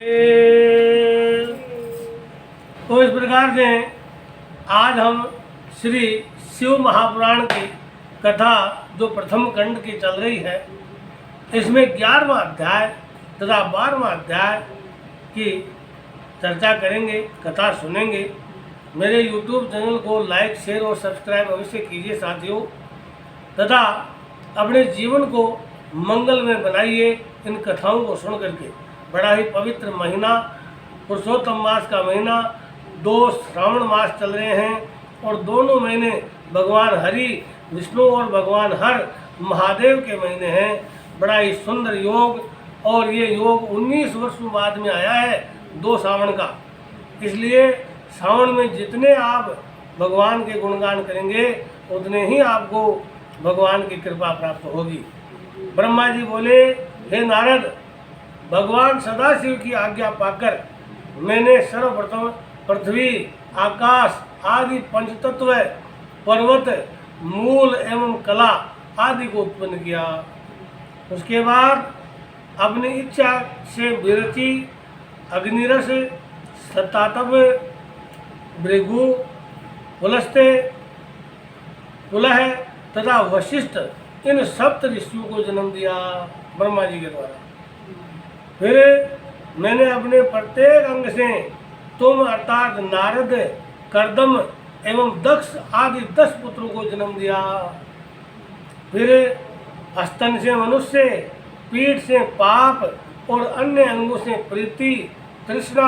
तो इस प्रकार से आज हम श्री शिव महापुराण की कथा जो प्रथम खंड की चल रही है, इसमें 11वां अध्याय तथा 12वां अध्याय की चर्चा करेंगे, कथा सुनेंगे। मेरे YouTube चैनल को लाइक, शेयर और सब्सक्राइब अवश्य कीजिए साथियों, तथा अपने जीवन को मंगलमय बनाइए इन कथाओं को सुन करके। बड़ा ही पवित्र महीना, पुरुषोत्तम मास का महीना, 2 श्रावण मास चल रहे हैं और दोनों महीने भगवान हरि विष्णु और भगवान हर महादेव के महीने हैं। बड़ा ही सुंदर योग, और ये योग 19 वर्षों बाद में आया है 2 सावन का। इसलिए सावन में जितने आप भगवान के गुणगान करेंगे उतने ही आपको भगवान की कृपा प्राप्त होगी। ब्रह्मा जी बोले, हे नारद, भगवान सदाशिव की आज्ञा पाकर मैंने सर्वप्रथम पृथ्वी, आकाश आदि पंचतत्व, पर्वत, मूल एवं कला आदि को उत्पन्न किया। उसके बाद अपनी इच्छा से विरचि, अग्निरस, सतातप, भृगु, पुलस्त्य, पुलह तथा वशिष्ठ, इन 7 ऋषियों को जन्म दिया ब्रह्मा जी के द्वारा। फिर मैंने अपने प्रत्येक अंग से तुम अर्थात नारद, कर्दम एवं दक्ष आदि 10 पुत्रों को जन्म दिया। फिर स्तन से मनुष्य, पीठ से पाप और अन्य अंगों से प्रीति, तृष्णा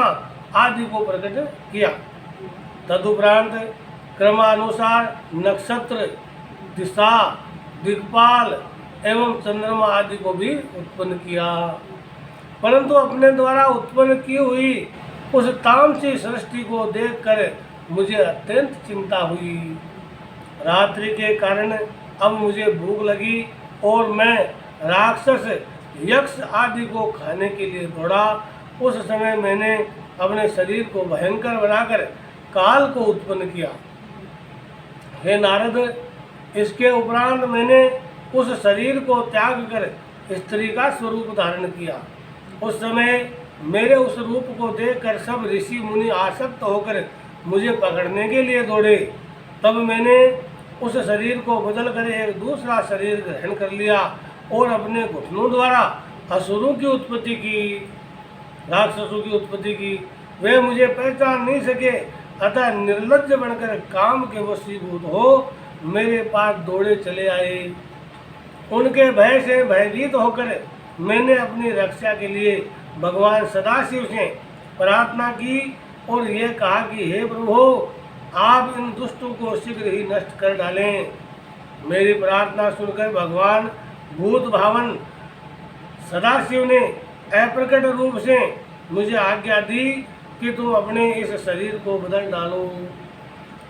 आदि को प्रकट किया। तदुपरांत क्रमानुसार नक्षत्र, दिशा, दिक्पाल एवं चंद्रमा आदि को भी उत्पन्न किया। परंतु अपने द्वारा उत्पन्न की हुई उस तामसी सृष्टि को देखकर मुझे अत्यंत चिंता हुई। रात्रि के कारण अब मुझे भूख लगी और मैं राक्षस, यक्ष आदि को खाने के लिए दौड़ा। उस समय मैंने अपने शरीर को भयंकर बनाकर काल को उत्पन्न किया। हे नारद, इसके उपरांत मैंने उस शरीर को त्याग कर स्त्री का स्वरूप धारण किया। उस समय मेरे उस रूप को देखकर सब ऋषि मुनि आसक्त होकर मुझे पकड़ने के लिए दौड़े। तब मैंने उस शरीर को बदलकर एक दूसरा शरीर ग्रहण कर लिया और अपने घुटनों द्वारा असुरों की उत्पत्ति की, राक्षसों की उत्पत्ति की। वे मुझे पहचान नहीं सके, अतः निर्लज्ज बनकर काम के वशीभूत हो मेरे पास दौड़े चले आए। उनके भय से भयभीत होकर मैंने अपनी रक्षा के लिए भगवान सदाशिव से प्रार्थना की और ये कहा कि हे प्रभु, आप इन दुष्टों को शीघ्र ही नष्ट कर डालें। मेरी प्रार्थना सुनकर भगवान भूत भावन सदाशिव ने अप्रकट रूप से मुझे आज्ञा दी कि तुम अपने इस शरीर को बदल डालो।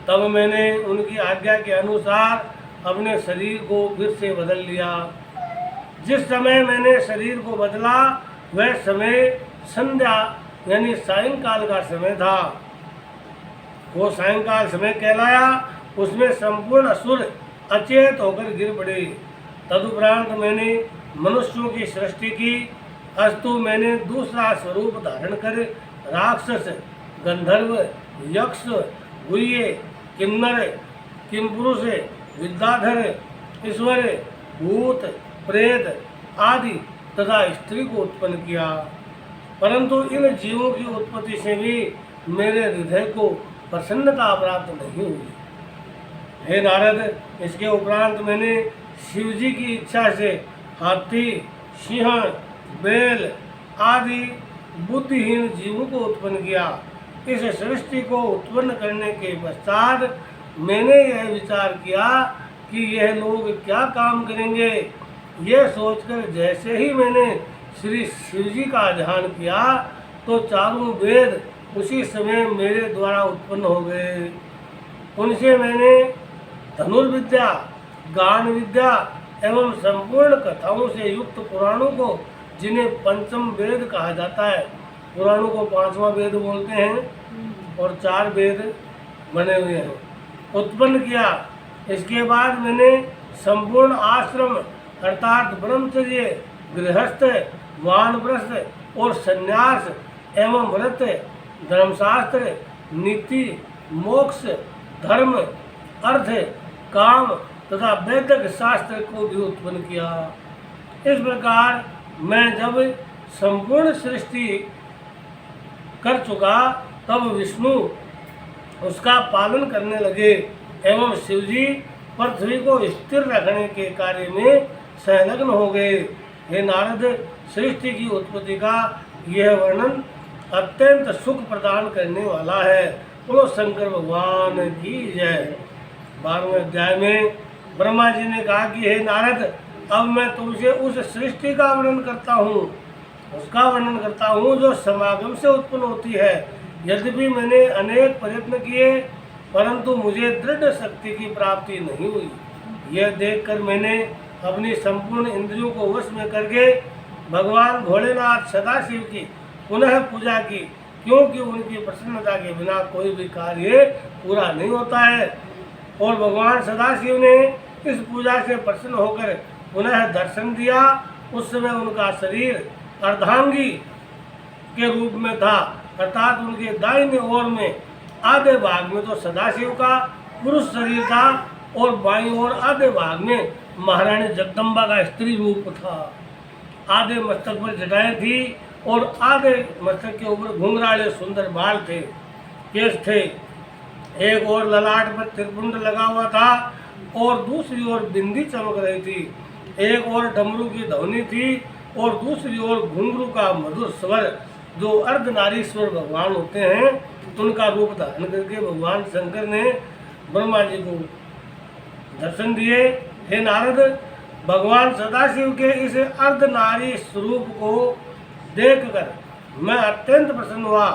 तब मैंने उनकी आज्ञा के अनुसार अपने शरीर को फिर से बदल लिया। जिस समय मैंने शरीर को बदला वह समय संध्या यानी सायंकाल का समय था। वो सायंकाल समय कहलाया। उसमें संपूर्ण असुर अचेत होकर गिर पड़े। तदुपरांत मैंने मनुष्यों की सृष्टि की। अस्तु मैंने दूसरा स्वरूप धारण कर राक्षस, गंधर्व, यक्ष, गुह्य, किन्नर, किमपुरुष, विद्याधर, ईश्वर, भूत, प्रेत आदि तथा स्त्री को उत्पन्न किया। परंतु इन जीवों की उत्पत्ति से भी मेरे हृदय को प्रसन्नता प्राप्त नहीं हुई। हे नारद, इसके उपरांत मैंने शिव जी की इच्छा से हाथी, सिंह, बैल आदि बुद्धिहीन जीवों को उत्पन्न किया। इस सृष्टि को उत्पन्न करने के पश्चात मैंने यह विचार किया कि यह लोग क्या काम करेंगे। यह सोचकर जैसे ही मैंने श्री शिव जी का ध्यान किया तो चारों वेद उसी समय मेरे द्वारा उत्पन्न हो गए। उनसे मैंने धनुर्विद्या, गान विद्या एवं संपूर्ण कथाओं से युक्त पुराणों को, जिन्हें पंचम वेद कहा जाता है, पुराणों को 5वां वेद बोलते हैं और 4 वेद बने हुए हैं, उत्पन्न किया। इसके बाद मैंने संपूर्ण आश्रम अर्थात ब्रह्मचर्य, गृहस्थ, वानप्रस्थ और संन्यास एवं व्रत, धर्मशास्त्र, नीति, मोक्ष, धर्म, अर्थ, काम तथा वैदिक शास्त्र को भी उत्पन्न किया। इस प्रकार मैं जब संपूर्ण सृष्टि कर चुका तब विष्णु उसका पालन करने लगे एवं शिवजी पृथ्वी को स्थिर रखने के कार्य में संलग्न हो गए। हे नारद, सृष्टि की उत्पत्ति का यह वर्णन अत्यंत सुख प्रदान करने वाला है। बोलो शंकर भगवान की जय। 12वें अध्याय में ब्रह्मा जी ने कहा कि हे नारद, अब मैं तुमसे उस सृष्टि का वर्णन करता हूँ, उसका वर्णन करता हूँ जो समागम से उत्पन्न होती है। यद्यपि मैंने अनेक प्रयत्न किए परंतु मुझे दृढ़ शक्ति की प्राप्ति नहीं हुई। यह देखकर मैंने अपनी संपूर्ण इंद्रियों को वश में करके भगवान भोलेनाथ सदाशिव की पुनः पूजा की, क्योंकि उनकी प्रसन्नता के बिना कोई भी कार्य पूरा नहीं होता है। और भगवान सदाशिव ने इस पूजा से प्रसन्न होकर पुनः दर्शन दिया। उस समय उनका शरीर अर्धांगी के रूप में था, अर्थात उनके दाहिने ओर में आधे भाग में तो सदाशिव का पुरुष शरीर था और बाईं ओर आधे भाग में महारानी जगदम्बा का स्त्री रूप था। आधे मस्तक पर जटाएं थी और आधे मस्तक के ऊपर घुंघराले सुंदर बाल थे, केश थे। एक और ललाट पर त्रिपुंड लगा हुआ था और दूसरी ओर बिंदी चमक रही थी। एक और डमरू की ध्वनि थी और दूसरी ओर घुंघरू का मधुर स्वर, जो अर्धनारीश्वर भगवान होते हैं, उनका रूप धारण करके भगवान शंकर ने ब्रह्मा जी को दर्शन दिए। हे नारद, भगवान सदाशिव के इस अर्धनारी स्वरूप को देखकर मैं अत्यंत प्रसन्न हुआ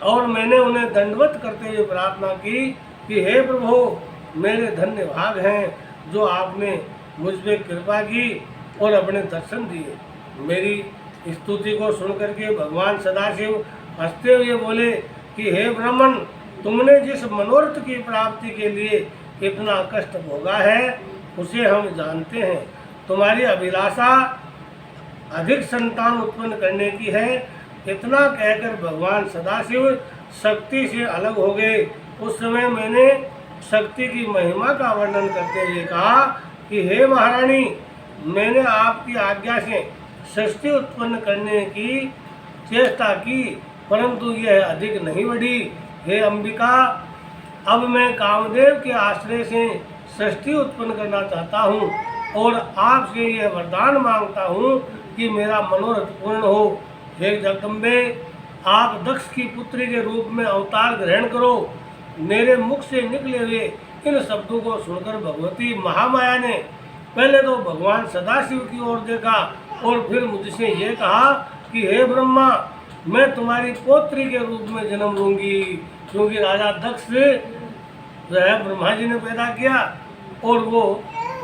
और मैंने उन्हें दंडवत करते हुए प्रार्थना की कि हे प्रभु, मेरे धन्य भाग हैं जो आपने मुझ पे कृपा की और अपने दर्शन दिए। मेरी स्तुति को सुनकर के भगवान सदाशिव हंसते हुए बोले कि हे ब्राह्मण, तुमने जिस मनोरथ की प्राप्ति के लिए इतना कष्ट भोगा है उसे हम जानते हैं। तुम्हारी अभिलाषा अधिक संतान उत्पन्न करने की है। इतना कहकर भगवान सदाशिव शक्ति से अलग हो गए। उस समय मैंने शक्ति की महिमा का वर्णन करते हुए कहा कि हे महारानी, मैंने आपकी आज्ञा से सृष्टि उत्पन्न करने की चेष्टा की परंतु यह अधिक नहीं बढ़ी। हे अंबिका, अब मैं कामदेव के आश्रय से सृष्टि उत्पन्न करना चाहता हूँ और आपसे यह वरदान मांगता हूँ कि मेरा मनोरथ पूर्ण हो। हे जगदम्बे, आप दक्ष की पुत्री के रूप में अवतार ग्रहण करो। मेरे मुख से निकले हुए इन शब्दों को सुनकर भगवती महामाया ने पहले तो भगवान सदाशिव की ओर देखा और फिर मुझसे ये कहा कि हे ब्रह्मा, मैं तुम्हारी पोत्री के रूप में जन्म लूंगी, क्योंकि राजा दक्ष जो है ब्रह्मा जी ने पैदा किया और वो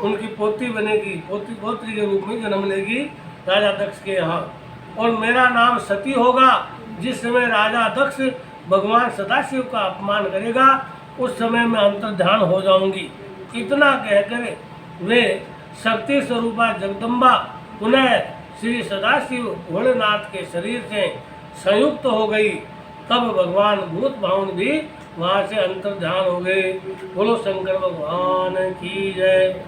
उनकी पोती बनेगी, पोत्री के रूप में जन्म लेगी राजा दक्ष के यहाँ। और मेरा नाम सती होगा। जिस समय राजा दक्ष भगवान सदाशिव का अपमान करेगा उस समय मैं अंतर्ध्यान हो जाऊंगी। इतना कहकर वे शक्ति स्वरूपा जगदम्बा पुनः श्री सदाशिव भोलेनाथ के शरीर से संयुक्त हो गई। तब भगवान भूत भावन भी वहाँ से अंतर्ध्यान हो गए। बोलो शंकर भगवान की जय।